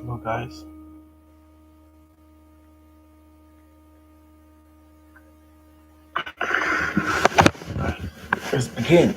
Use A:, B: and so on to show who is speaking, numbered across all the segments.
A: Hello, guys. Let's begin.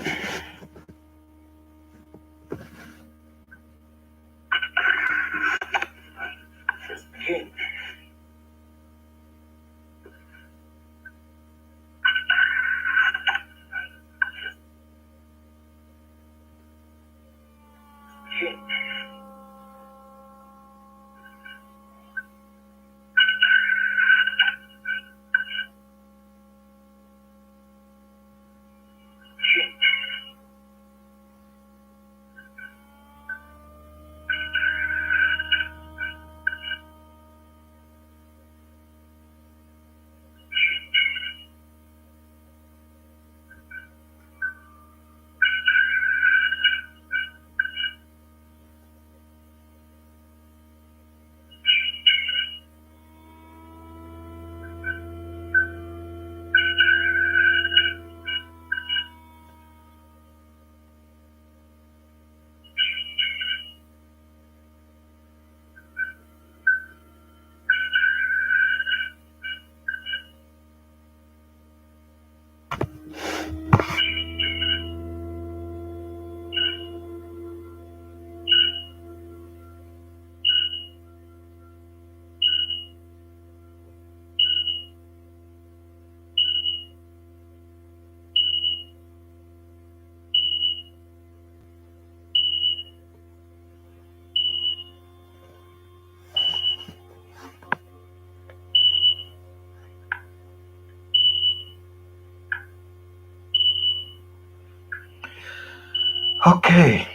A: Okay.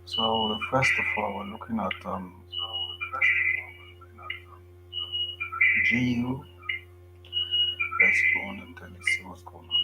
A: So first of all, we're looking at GU. Let's go on and then let's see what's going on.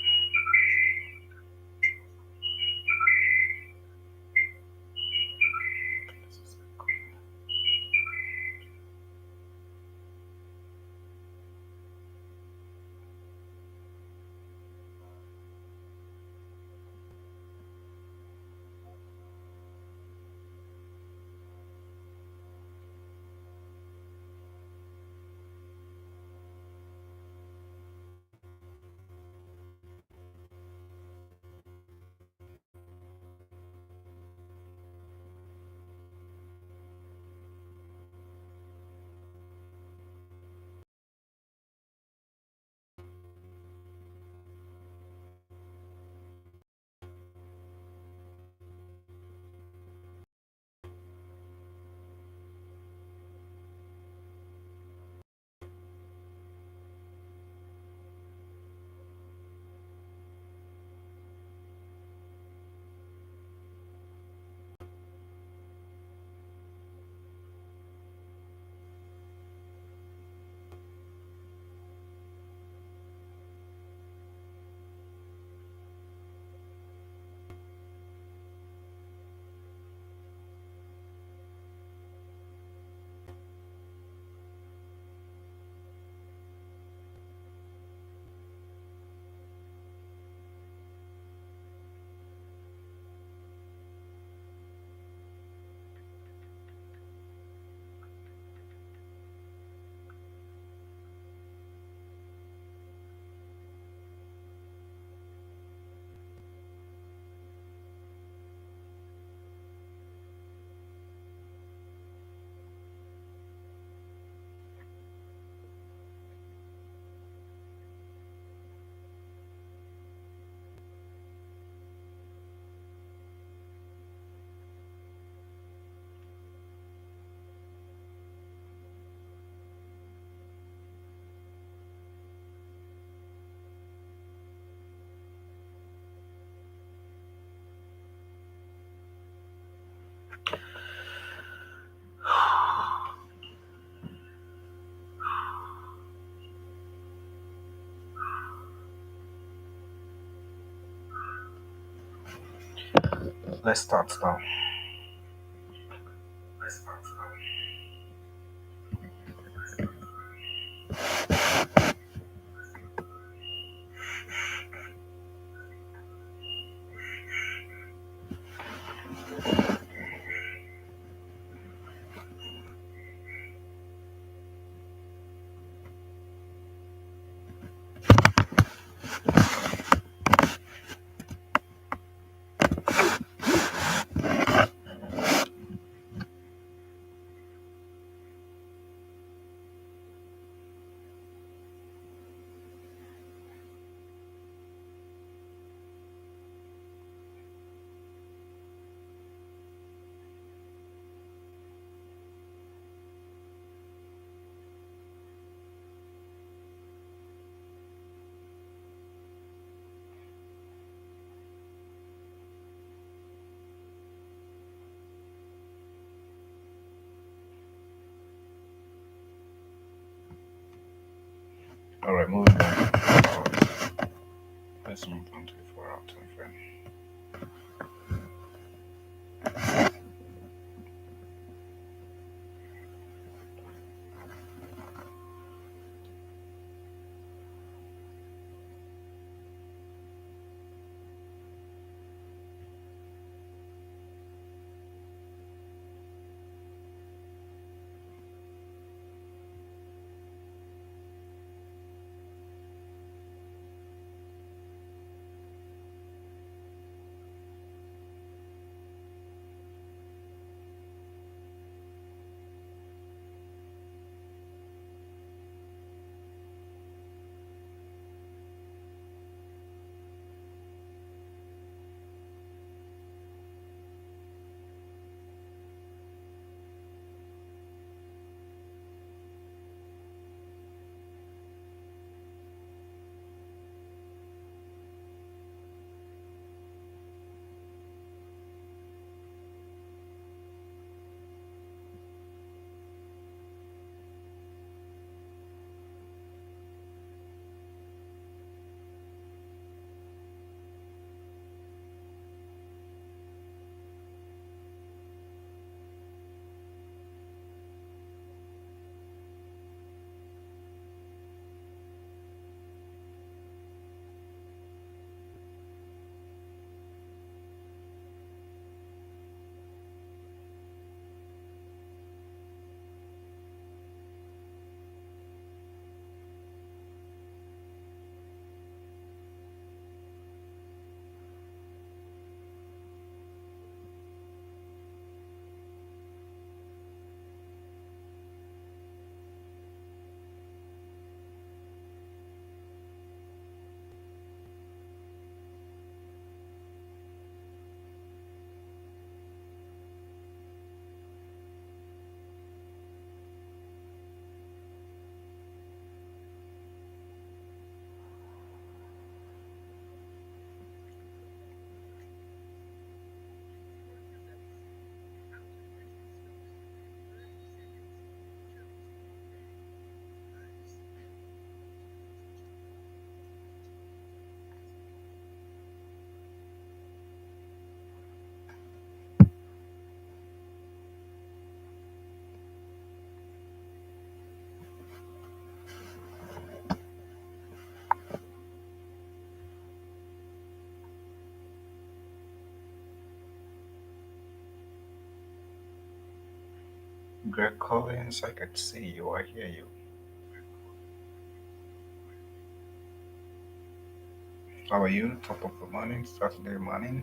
A: Let's start now. All right, moving on. Let's move on to the 4 hour time frame. Greg Collins, I can see you. I hear you. How are you? Top of the morning, Saturday morning.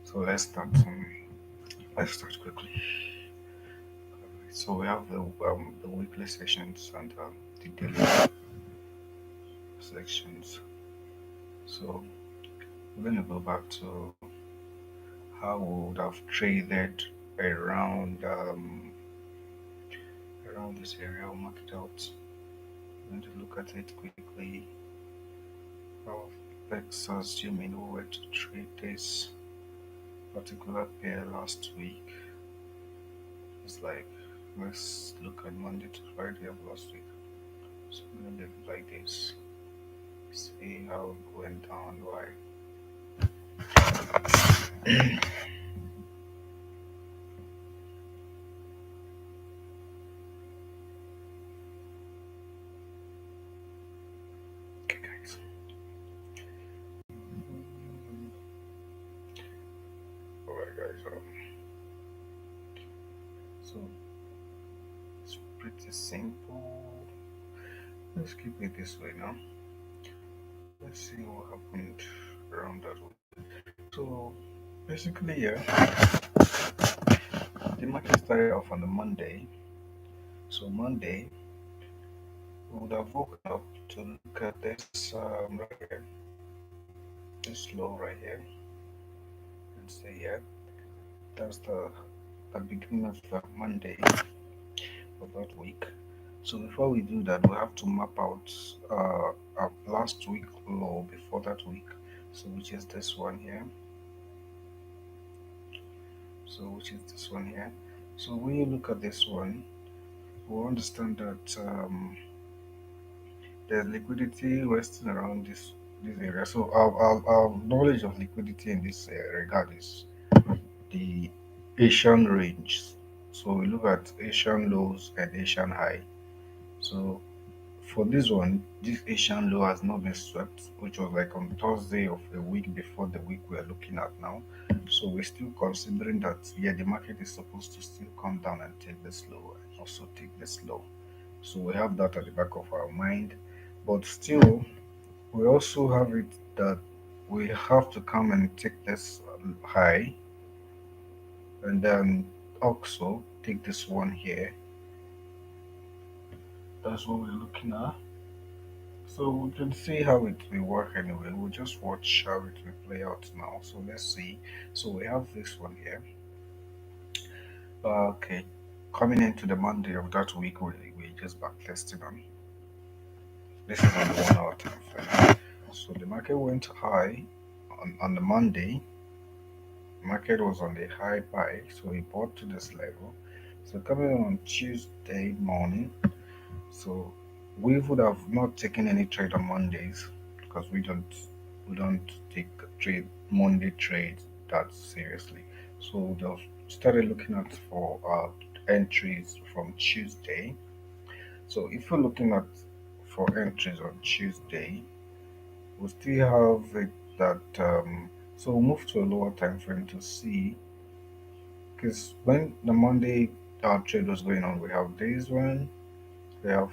A: So let's start quickly. So we have the weekly sections and the daily sections. So we're gonna go back to how we would have traded around around this area. I'll mark it out. I'm going to look at it quickly. How let's assume we were to trade this particular pair last week. It's like let's look at Monday to Friday of last week. So I'm gonna leave it like this. See how it went down. Why? Okay, guys. Alright, guys. So pretty simple. Let's keep it this way now. Let's see what happened around that way. So basically, yeah, the market started off on the Monday. So Monday, we would have woken up to look at this right here, this low right here, and say, yeah, that's the beginning of Monday of that week. So before we do that, we have to map out our last week low before that week. So which is this one here. So which is this one here. So when you look at this one, we understand that there's liquidity resting around this area. So our knowledge of liquidity in this regard is the Asian range. So we look at Asian lows and Asian high. So for this one, this Asian low has not been swept, which was like on Thursday of a week before the week we are looking at now. So we're still considering that, yeah, the market is supposed to still come down and take this low and also take this low. So we have that at the back of our mind. But still, we also have it that we have to come and take this high and then also take this one here. That's what we're looking at. So we can see how it will work anyway. We'll just watch how it will play out now. So let's see. So we have this one here. Okay. Coming into the Monday of that week, we just back testing on. This is on the 1 hour time frame. So the market went high on the Monday. Market was on the high buy, so we bought to this level. So coming on Tuesday morning, so we would have not taken any trade on Mondays because we don't take trade Monday trades that seriously. So we just started looking at for entries from Tuesday. So if you're looking at for entries on Tuesday, we still have it that so we'll move to a lower time frame to see because when the Monday trade was going on, we have this one, we have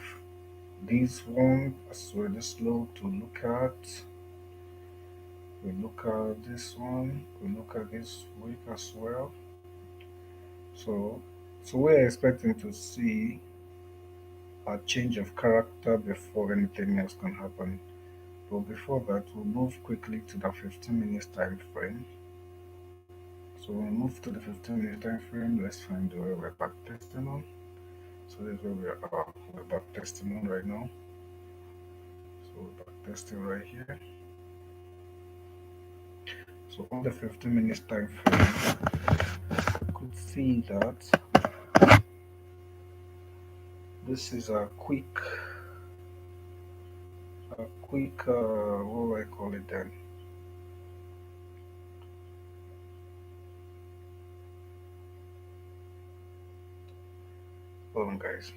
A: this one as well, this low to look at. We look at this one, we look at this week as well. So, so we're expecting to see a change of character before anything else can happen. But before that, we'll move quickly to the 15 minutes time frame. So we'll move to the 15-minute time frame. Let's find where we're back testing on. So this is where we're back testing on right now. So we're back testing right here. So on the 15 minutes time frame, you could see that this is a quick what do I call it then? Hold on, guys.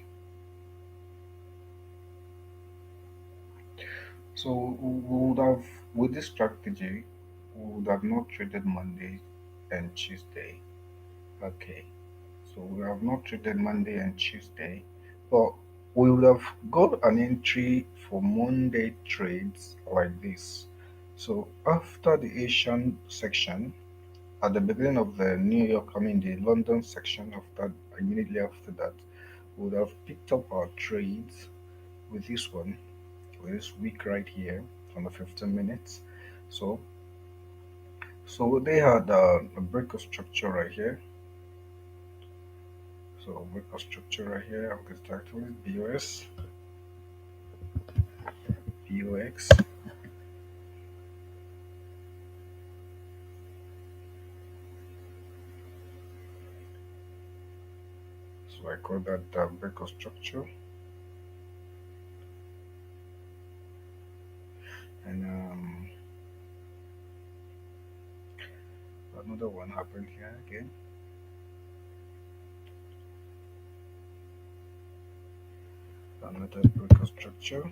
A: So we would have with this strategy, we would have not traded Monday and Tuesday. Okay. So we have not traded Monday and Tuesday, but we would have got an entry for Monday trades like this. So after the Asian section, at the beginning of the New York, I mean the London section of that, immediately after that, we would have picked up our trades with this one, with this week right here on the 15 minutes. So so they had a break of structure right here. So break of structure right here. I'm going to start with BOS. POX. So I call that breaker structure. And another one happened here again. Another breaker structure.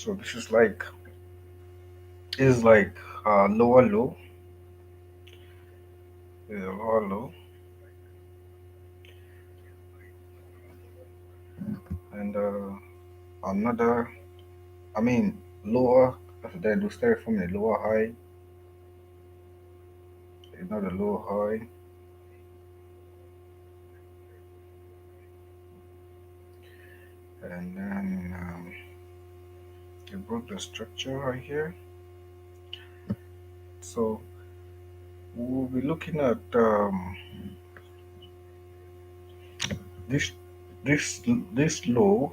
A: So this is like lower low, is a lower low, and another. I mean lower. Then we start from a lower high, another lower high, and then you broke the structure right here. So we'll be looking at this this this low,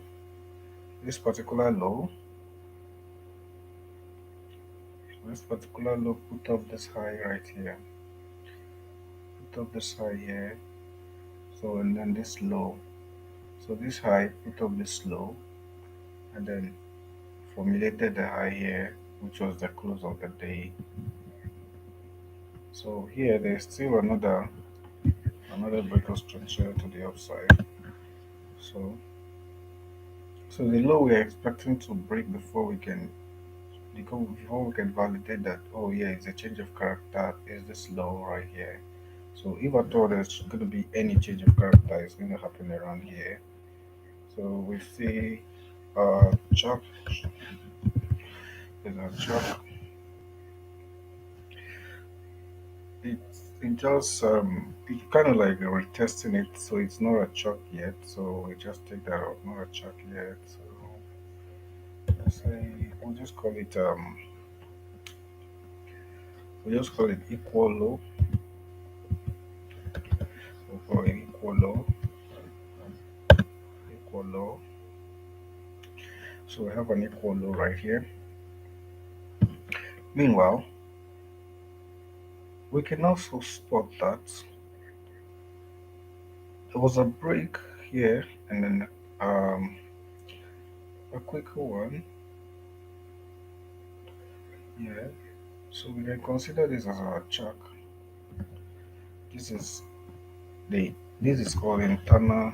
A: this particular low, put up this high right here, put up this high here. So and then this low. So this high put up this low, and then formulated the high here, which was the close of the day. So here there's still another breaker structure to the upside. So so the low we're expecting to break before we can validate that, oh yeah, it's a change of character, is this low right here. So if at all there's going to be any change of character, it's going to happen around here. So we see chop is a chop. It just it kind of like retesting it, so it's not a chalk yet. So we just take that out, not a chalk yet. So let's say we'll just call it equal low. We'll call it equal low. So we have an equal low right here. Meanwhile, we can also spot that there was a break here and then um, a quicker one here. So we can consider this as our chalk. This is this is called internal.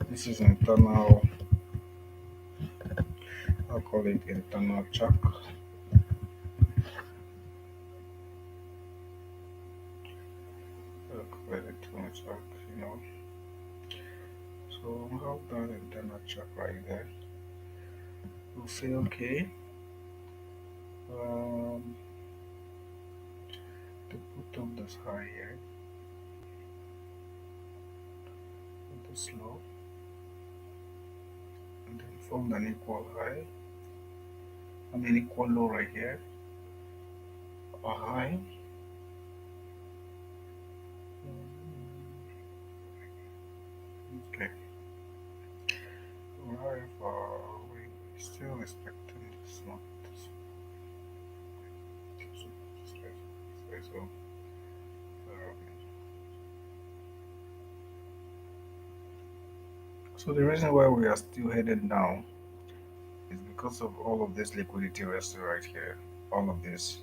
A: This is internal. I'll call it internal chalk. I'll call it internal chalk. You know. So we have that internal chalk right there. We'll say okay. Um, to put up this high here, put this low, and then form an equal high. I mean equal low right here. A high. Okay. However, we still expecting this one. So, so the reason why we are still headed down is because of all of this liquidity rest right here, all of this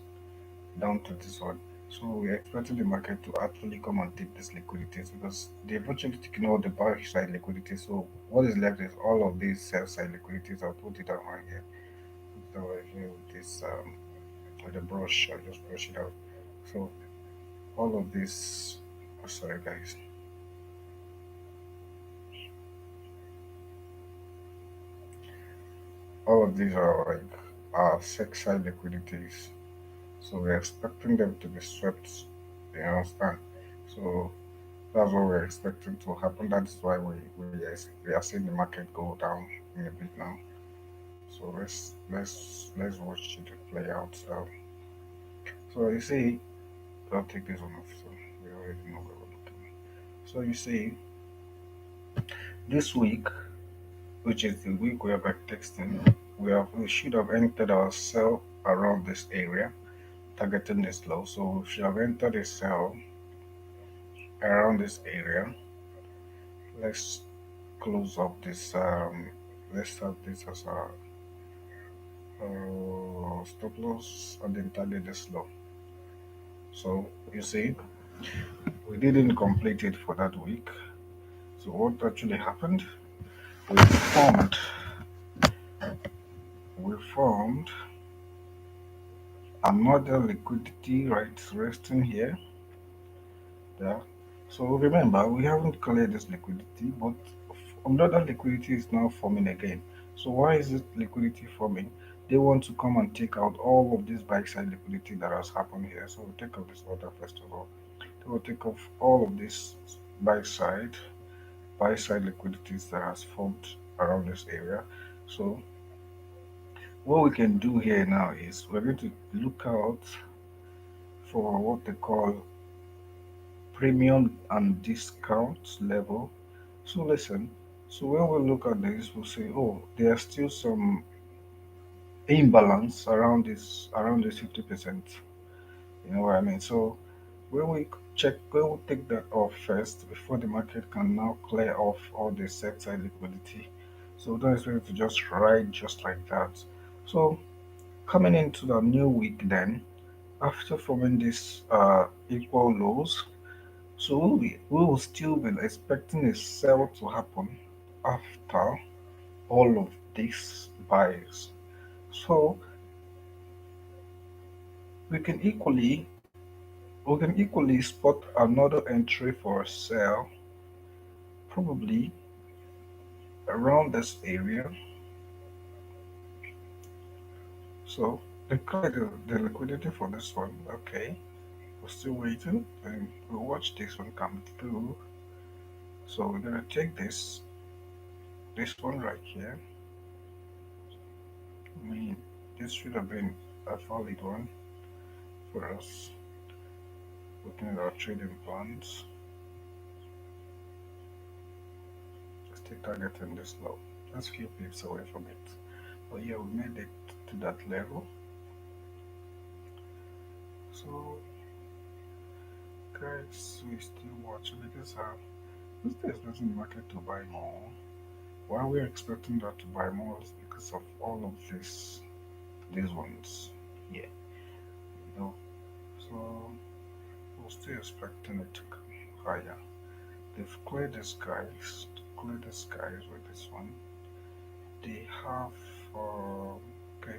A: down to this one. So we're expecting the market to actually come and take this liquidities because they've actually taken all the buy side liquidity. So what is left is all of these sell side liquidities. I'll put it out right here. Put it out right here with this with the brush. I'll just brush it out. So all of this, oh, sorry guys, all of these are like sell side liquidities. So we're expecting them to be swept. You understand? So that's what we're expecting to happen. That's why we are seeing the market go down in a bit now. So let's watch it play out. So you see, I'll take this one off. So we already know where we're looking. So you see, this week, which is the week we are back texting, we should have entered our sell around this area, targeting this low. So we should have entered a sell around this area. Let's close up this. Let's have this as our stop loss and then target this low. So you see, we didn't complete it for that week. So what actually happened? We formed we formed another liquidity right resting here. Yeah. So remember, we haven't cleared this liquidity, but another liquidity is now forming again. So why is this liquidity forming? They want to come and take out all of this buy side liquidity that has happened here. So we'll take off this order first of all. They will take off all of this buy side, buy side liquidities that has formed around this area. So what we can do here now is we're going to look out for what they call premium and discount level. So listen, so when we look at this, we'll say, oh, there are still some imbalance around this 50%. You know what I mean? So when we when we take that off first before the market can now clear off all the set side liquidity. So don't expect it to just ride just like that. So coming into the new week then, after forming these equal lows, so we will still be expecting a sell to happen after all of these buys. So we can equally spot another entry for a sell probably around this area. So declare the liquidity for this one. Okay, we're still waiting and we'll watch this one come through. So we're gonna take this one right here. I mean, this should have been a valid one for us looking at our trading plans. Let's take target in this low. That's a few pips away from it. But yeah, we made it to that level. So guys, we still watching because this there's nothing market to buy more. Why we're expecting that to buy more is because of all of these ones. Yeah, you know. So we're still expecting it to come higher. They've cleared the skies, cleared the skies with this one. They have okay.